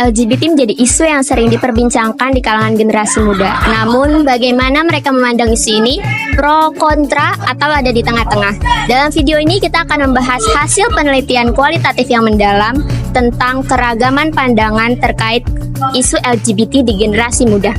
LGBT menjadi isu yang sering diperbincangkan di kalangan generasi muda. Namun, bagaimana mereka memandang isu ini? Pro, kontra, atau ada di tengah-tengah? Dalam video ini kita akan membahas hasil penelitian kualitatif yang mendalam tentang keragaman pandangan terkait isu LGBT di generasi muda.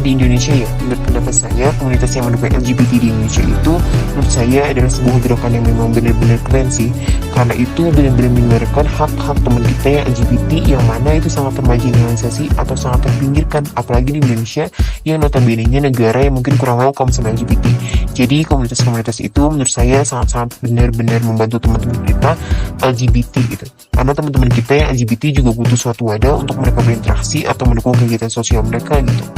Di Indonesia ya, menurut pendapat saya, komunitas yang mendukung LGBT di Indonesia itu menurut saya adalah sebuah gerakan yang memang benar-benar keren sih, karena itu benar-benar menyuarakan hak-hak teman kita yang LGBT yang mana itu sangat termarginalisasi atau sangat terpinggirkan, apalagi di Indonesia yang notabene-nya negara yang mungkin kurang welcome sama LGBT. Jadi komunitas-komunitas itu menurut saya sangat-sangat benar-benar membantu teman-teman kita LGBT gitu, karena teman-teman kita yang LGBT juga butuh suatu wadah untuk mereka berinteraksi atau mendukung kegiatan sosial mereka gitu.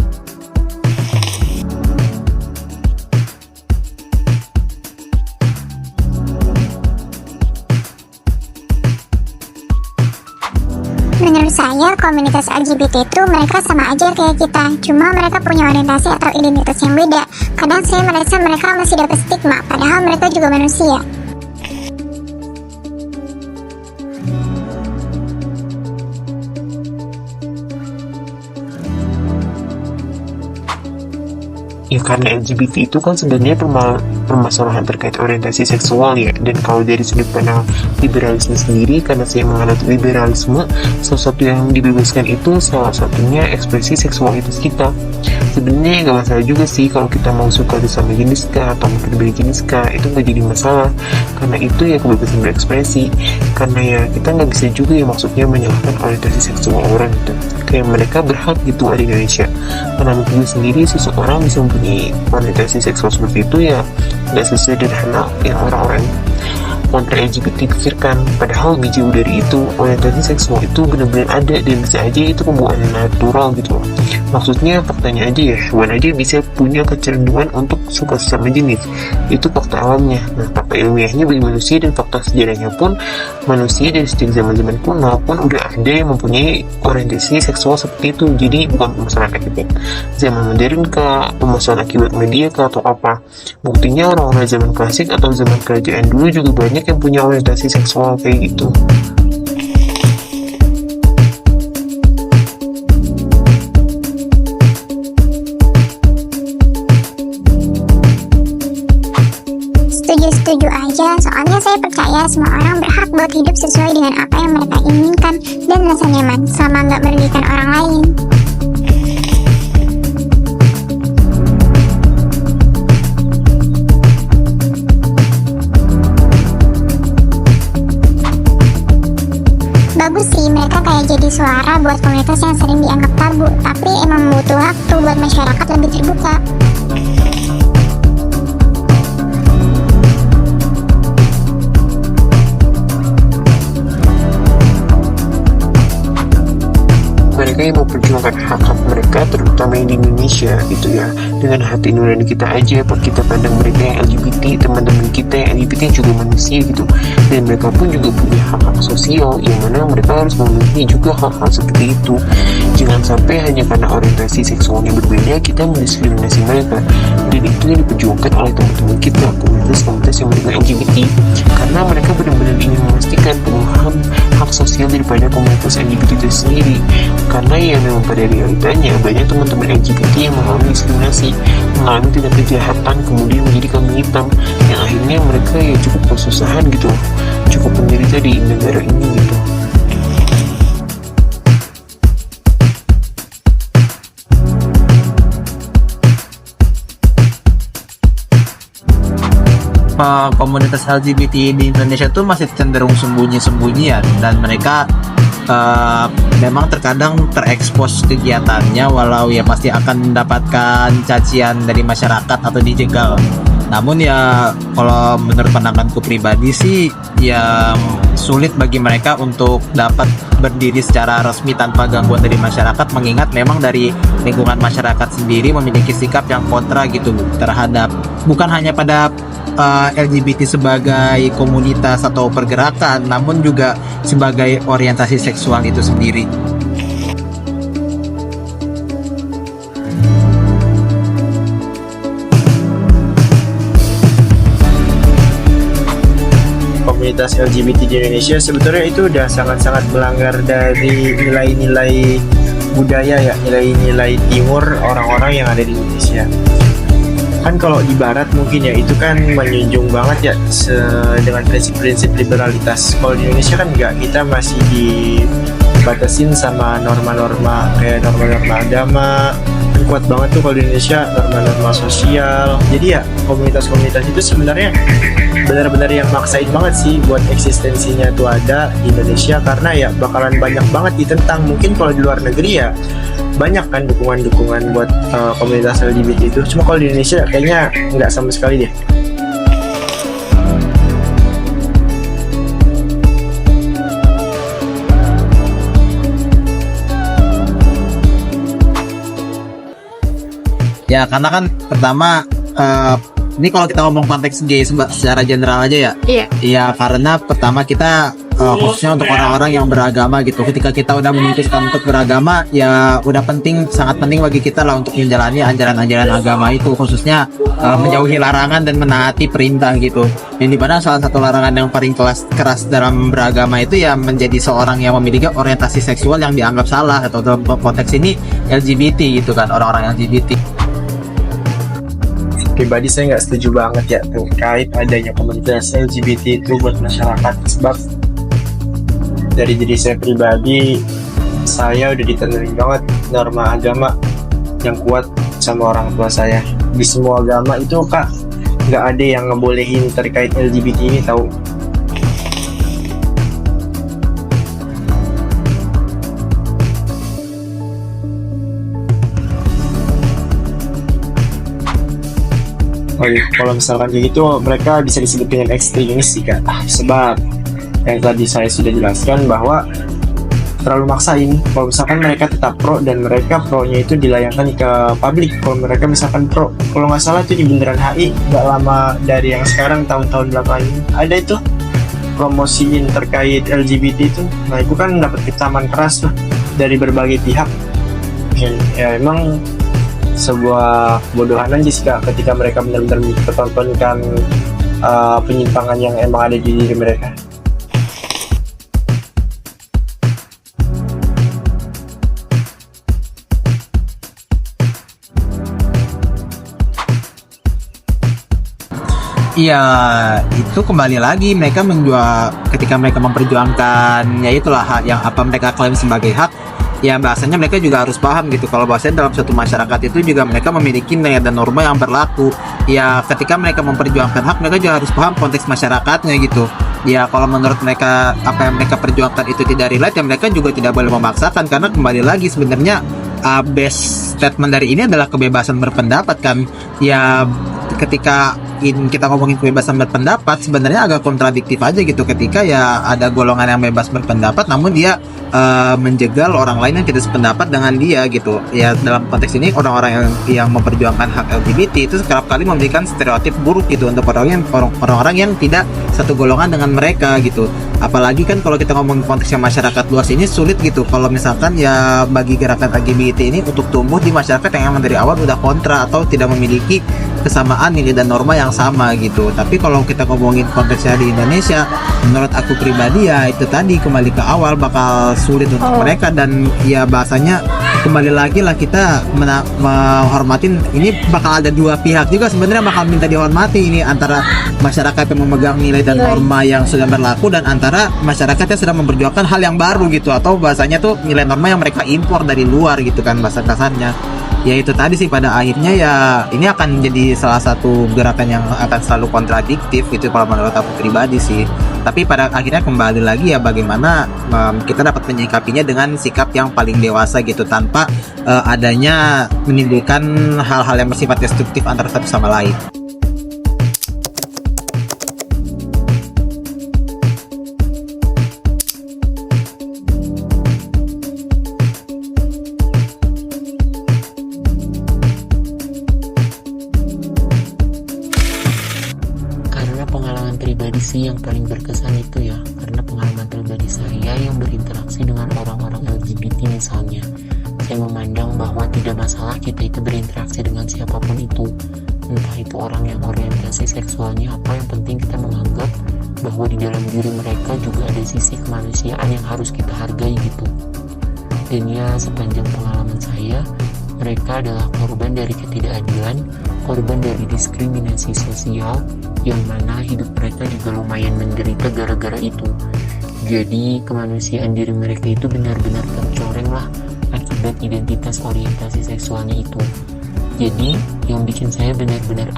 Menurut saya, komunitas LGBT itu mereka sama aja kayak kita, cuma mereka punya orientasi atau identitas yang beda. Kadang saya merasa mereka masih dapat stigma, padahal mereka juga manusia. Ya karena LGBT itu kan sebenarnya permasalahan terkait orientasi seksual ya, dan kalau dari sudut pandang liberalisme sendiri, karena saya menganut liberalisme, salah satu yang dibebaskan itu salah satunya ekspresi seksualitas kita. Sebenarnya nggak masalah juga sih kalau kita mau suka sama jenis kah atau mungkin beda jenis kah, itu nggak jadi masalah, karena itu ya kebebasan berekspresi. Karena ya kita nggak bisa juga ya maksudnya menyalahkan orientasi seksual orang gitu, kayak mereka berhak gitu ada di Indonesia. Karena menurut gue sendiri, seseorang bisa mempunyai orientasi seksual seperti itu ya nggak sesederhana yang orang-orang kontra LGBT pikirkan. Padahal lebih jauh dari itu, orientasi seksual itu benar-benar ada dan bisa aja itu pembawaan natural gitu loh. Maksudnya faktanya aja ya, hewan aja bisa punya kecenderungan untuk suka sesama jenis, itu fakta alamnya. Nah, fakta ilmiahnya bagi manusia dan fakta sejarahnya pun, manusia dari sejak zaman-zaman kuno pun udah ada yang mempunyai orientasi seksual seperti itu. Jadi bukan permasalahan akibat zaman modern kah, permasalahan akibat media kah, atau apa. Buktinya orang-orang zaman klasik atau zaman kerajaan dulu juga banyak yang punya orientasi seksual kayak gitu. Setuju aja, soalnya saya percaya semua orang berhak buat hidup sesuai dengan apa yang mereka inginkan dan merasa nyaman, selama nggak merugikan orang lain. Bagus sih mereka kayak jadi suara buat komunitas yang sering dianggap tabu, tapi emang butuh waktu buat masyarakat lebih terbuka. Mereka yang memperjuangkan hak-hak mereka, terutama yang di Indonesia gitu ya, dengan hati nurani kita aja, kita pandang mereka yang LGBT, teman-teman kita yang LGBT juga manusia gitu, dan mereka pun juga punya hak-hak sosial yang mana mereka harus memenuhi juga hal-hal seperti itu. Jangan sampai hanya karena orientasi seksualnya berbeda kita mendiskriminasi mereka, dan itu yang diperjuangkan oleh teman-teman kita, komunitas-komunitas yang mendukung LGBT, karena mereka benar-benar ingin memastikan pemenuhan hak sosial daripada komunitas LGBT itu sendiri. Karena ya memang pada realitanya banyak teman-teman LGBT yang mengalami diskriminasi, mengalami tindak kejahatan, kemudian menjadi kambing hitam, yang akhirnya mereka ya cukup kesusahan gitu, cukup menderita di negara ini gitu. komunitas LGBT di Indonesia tuh masih cenderung sembunyi-sembunyian, dan mereka memang terkadang terekspos kegiatannya, walau ya pasti akan mendapatkan cacian dari masyarakat atau dijegal. Namun ya kalau menurut pandanganku pribadi sih ya sulit bagi mereka untuk dapat berdiri secara resmi tanpa gangguan dari masyarakat, mengingat memang dari lingkungan masyarakat sendiri memiliki sikap yang kontra gitu terhadap bukan hanya pada LGBT sebagai komunitas atau pergerakan, namun juga sebagai orientasi seksual itu sendiri. Komunitas LGBT di Indonesia sebetulnya itu udah sangat-sangat melanggar dari nilai-nilai budaya ya, nilai-nilai timur orang-orang yang ada di Indonesia. Kan kalau di barat mungkin ya itu kan menjunjung banget ya dengan prinsip-prinsip liberalitas. Kalau di Indonesia kan enggak, kita masih dibatasin sama norma-norma kayak norma-norma agama. Kuat banget tuh kalau di Indonesia norma-norma sosial. Jadi ya komunitas-komunitas itu sebenarnya benar-benar yang maksain banget sih buat eksistensinya tuh ada di Indonesia, karena ya bakalan banyak banget ditentang. Mungkin kalau di luar negeri ya banyak kan dukungan-dukungan buat komunitas LGBT itu, cuma kalau di Indonesia kayaknya nggak sama sekali deh. Ya karena kan pertama ini kalau kita ngomong konteks gay secara general aja ya. Iya. Iya karena pertama kita khususnya untuk orang-orang yang beragama gitu. Ketika kita udah memutuskan untuk beragama, ya udah sangat penting bagi kita lah untuk menjalani ajaran-ajaran agama itu, khususnya menjauhi larangan dan menaati perintah gitu. Yang dimana salah satu larangan yang paling keras dalam beragama itu ya menjadi seorang yang memiliki orientasi seksual yang dianggap salah, atau dalam konteks ini LGBT gitu kan, orang-orang LGBT. Pribadi saya nggak setuju banget ya terkait adanya komunitas LGBT itu buat masyarakat, sebab dari diri saya pribadi, saya udah ditenurin banget norma agama yang kuat sama orang tua saya. Di semua agama itu kak nggak ada yang ngebolehin terkait LGBT ini tahu. Oh iya, kalau misalkan kayak gitu mereka bisa disebut dengan ekstremis sih kak, sebab yang tadi saya sudah jelaskan bahwa terlalu maksain. Kalau misalkan mereka tetap pro dan mereka pro-nya itu dilayangkan ke publik, kalau mereka misalkan pro, kalau nggak salah itu di Bundaran HI nggak lama dari yang sekarang, tahun-tahun belakangan ini ada itu promosiin terkait LGBT itu. Nah itu kan dapat kecaman keras tuh dari berbagai pihak. Ya emang sebuah kebodohan aja sih kak ketika mereka benar-benar mempertontonkan penyimpangan yang emang ada di diri mereka. Iya, itu kembali lagi mereka ketika mereka memperjuangkan ya itulah hak yang apa mereka klaim sebagai hak. Ya bahasanya mereka juga harus paham gitu kalau bahasanya dalam suatu masyarakat itu juga mereka memiliki nilai dan norma yang berlaku. Ya ketika mereka memperjuangkan hak, mereka juga harus paham konteks masyarakatnya gitu. Ya kalau menurut mereka apa yang mereka perjuangkan itu tidak relate, ya mereka juga tidak boleh memaksakan, karena kembali lagi sebenarnya base statement dari ini adalah kebebasan berpendapat kan. Ya ketika kita ngomongin kebebasan berpendapat sebenarnya agak kontradiktif aja gitu ketika ya ada golongan yang bebas berpendapat namun dia menjegal orang lain yang tidak sependapat dengan dia gitu. Ya dalam konteks ini orang-orang yang memperjuangkan hak LGBT itu kerap kali memberikan stereotip buruk gitu untuk orang-orang yang tidak satu golongan dengan mereka gitu. Apalagi kan kalau kita ngomongin konteksnya masyarakat luas ini sulit gitu kalau misalkan ya bagi gerakan LGBT ini untuk tumbuh di masyarakat yang emang dari awal udah kontra atau tidak memiliki kesamaan nilai dan norma yang sama gitu. Tapi kalau kita ngomongin konteksnya di Indonesia, menurut aku pribadi ya itu tadi kembali ke awal bakal sulit untuk mereka, dan ya bahasanya kembali lagi lah kita menghormatin ini bakal ada dua pihak juga sebenarnya bakal minta dihormati ini, antara masyarakat yang memegang nilai dan norma yang sudah berlaku dan antara masyarakat yang sedang memperjuangkan hal yang baru gitu, atau bahasanya tuh nilai norma yang mereka impor dari luar gitu kan bahasa kasarnya. ya itu tadi sih, pada akhirnya ya ini akan jadi salah satu gerakan yang akan selalu kontradiktif gitu kalau menurut aku pribadi sih. Tapi pada akhirnya kembali lagi ya bagaimana kita dapat menyikapinya dengan sikap yang paling dewasa gitu, tanpa adanya menimbulkan hal-hal yang bersifat destruktif antara satu sama lain. Karena pengalaman pribadi sih yang paling berkesan itu ya, karena pengalaman pribadi saya yang berinteraksi dengan orang-orang LGBT misalnya, saya memandang bahwa tidak masalah kita itu berinteraksi dengan siapapun itu, entah itu orang yang orientasi seksualnya apa, yang penting kita menganggap bahwa di dalam diri mereka juga ada sisi kemanusiaan yang harus kita hargai gitu. Dan ya sepanjang pengalaman saya, mereka adalah korban dari ketidakadilan, korban dari diskriminasi sosial, yang mana hidup mereka juga lumayan menderita gara-gara itu. Jadi kemanusiaan diri mereka itu benar-benar tercoreng lah akibat identitas orientasi seksualnya itu. Jadi yang bikin saya benar-benar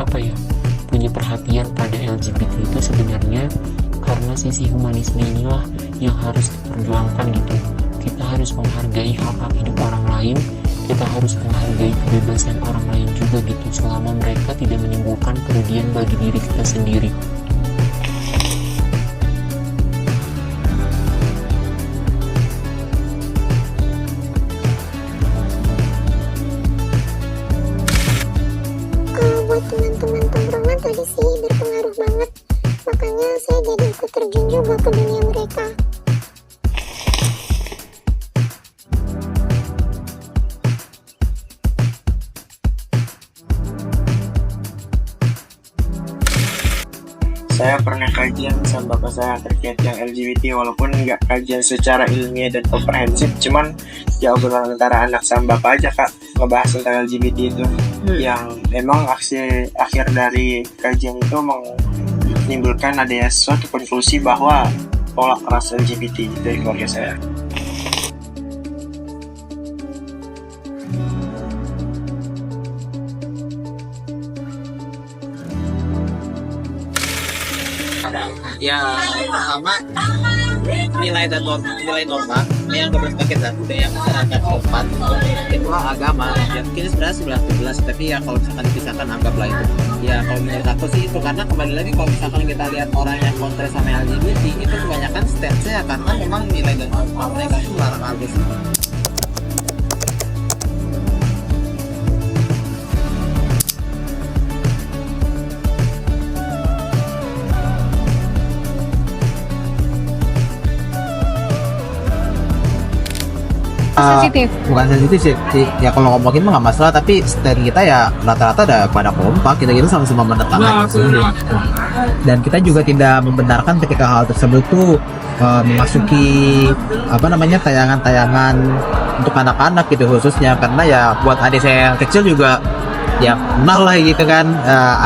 punya perhatian pada LGBT itu sebenarnya karena sisi humanisme inilah yang harus diperjuangkan gitu. Kita harus menghargai hak-hak hidup orang lain, kita harus menghargai kebebasan orang lain juga gitu, selama mereka tidak menimbulkan kerugian bagi diri kita sendiri. Kalau buat teman-teman tongkrongan tadi sih berpengaruh banget, makanya saya jadi ikut terjun juga ke dunia mereka. Saya pernah kajian sama bapak saya terkait yang LGBT, walaupun nggak kajian secara ilmiah dan komprehensif, cuman ya obrolan antara anak sama bapak aja kak ngebahas tentang LGBT itu. Yang memang aksi akhir dari kajian itu menimbulkan adanya suatu konklusi bahwa tolak keras LGBT dari keluarga saya. Ya pertama nilai norma yang berbasis dan budaya masyarakat sopan, kedua agama, ya mungkin sebenarnya 11 tapi ya kalau misalkan dipisahkan anggaplah itu. Ya kalau menurut aku sih itu, karena kembali lagi kalau misalkan kita lihat orang yang kontra sama LGBT itu kebanyakan stance-nya karena memang nilai dan norma mereka itu melarang hal tersebut. Sensitif. Bukan sensitif sih, ya kalau ngomongin mah nggak masalah, tapi stand kita ya rata-rata ada pada kompak, kita sama-sama menentang itu. Dan kita juga tidak membenarkan ketika hal tersebut tuh memasuki tayangan-tayangan untuk anak-anak gitu khususnya, karena ya buat adik saya yang kecil juga ya pernah lah gitu kan,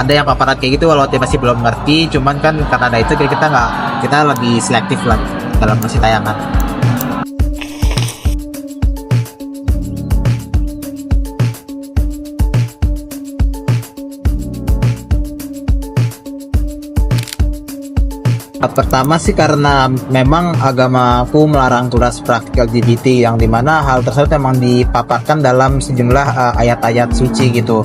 ada yang paparan kayak gitu walau dia masih belum ngerti, cuman kan karena ada itu kita lebih selektif lah dalam ngasih tayangan. Pertama sih karena memang agamaku melarang turas praktik LGBT, yang dimana hal tersebut memang dipaparkan dalam sejumlah ayat-ayat suci gitu.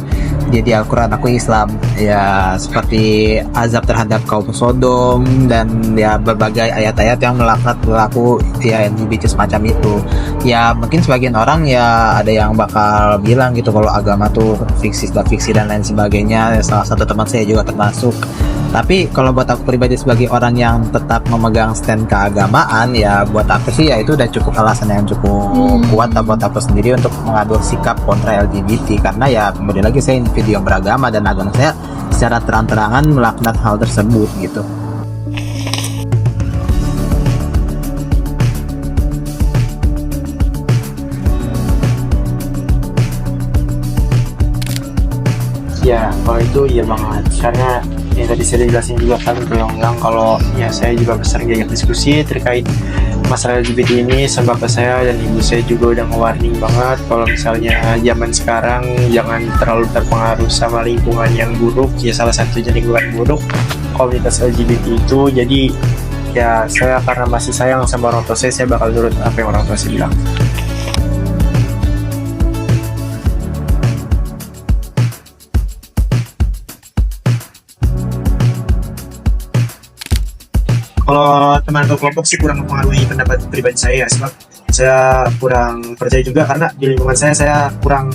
Jadi Al-Quran, aku Islam ya, seperti azab terhadap kaum Sodom dan ya berbagai ayat-ayat yang melaknat pelaku ya LGBT semacam itu. Ya mungkin sebagian orang ya ada yang bakal bilang gitu kalau agama tuh fiksi dan lain sebagainya. Salah satu teman saya juga termasuk. Tapi kalau buat aku pribadi sebagai orang yang tetap memegang stand keagamaan, ya buat aku sih ya itu udah cukup alasan yang cukup kuat buat aku sendiri untuk mengambil sikap kontra LGBT. Karena ya kemudian lagi saya individu yang beragama dan agama saya secara terang-terangan melaknat hal tersebut gitu. Ya kalau itu iya banget, karena yang tadi saya jelasin juga kan yang kalau ya saya juga sering diajak diskusi terkait masalah LGBT ini sama bapak saya dan ibu saya juga udah nge-warning banget kalau misalnya zaman sekarang jangan terlalu terpengaruh sama lingkungan yang buruk, ya salah satunya lingkungan buruk komunitas LGBT itu. Jadi ya saya karena masih sayang sama orang tua saya bakal nurut apa yang orang tua saya bilang. Kalau teman atau kelompok sih kurang mempengaruhi pendapat pribadi saya, sebab saya kurang percaya juga karena di lingkungan saya kurang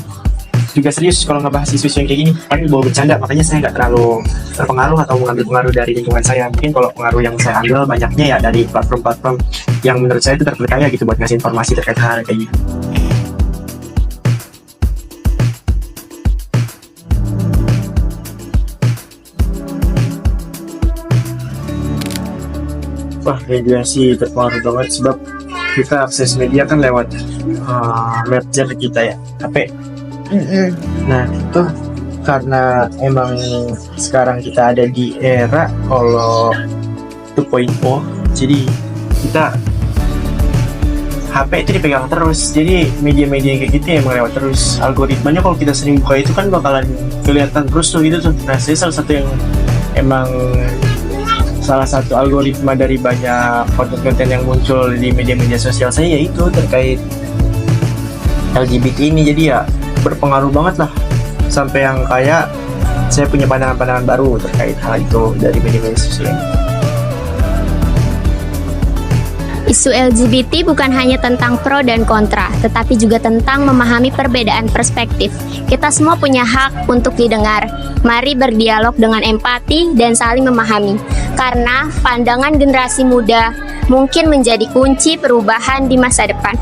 juga serius kalau ngebahas isu-isu yang kayak gini. Paling bawa bercanda, makanya saya nggak terlalu terpengaruh atau mengambil pengaruh dari lingkungan saya. Mungkin kalau pengaruh yang saya ambil banyaknya ya dari platform-platform yang menurut saya itu terpercaya gitu buat ngasih informasi terkait hal kayak gitu. Wah, media sih terpengaruh banget sebab kita akses media kan lewat messenger kita ya, HP. Nah, itu karena emang sekarang kita ada di era kalau 2.0, jadi kita HP itu dipegang terus. Jadi media-media kayak gitu emang lewat terus. Algoritmanya kalau kita sering buka itu kan bakalan kelihatan terus tuh gitu tuh. Nah, saya salah satu yang emang salah satu algoritma dari banyak konten-konten yang muncul di media-media sosial saya yaitu terkait LGBT ini. Jadi ya berpengaruh banget lah sampai yang kayak saya punya pandangan-pandangan baru terkait hal itu dari media-media sosial. Isu LGBT bukan hanya tentang pro dan kontra, tetapi juga tentang memahami perbedaan perspektif. Kita semua punya hak untuk didengar. Mari berdialog dengan empati dan saling memahami. Karena pandangan generasi muda mungkin menjadi kunci perubahan di masa depan.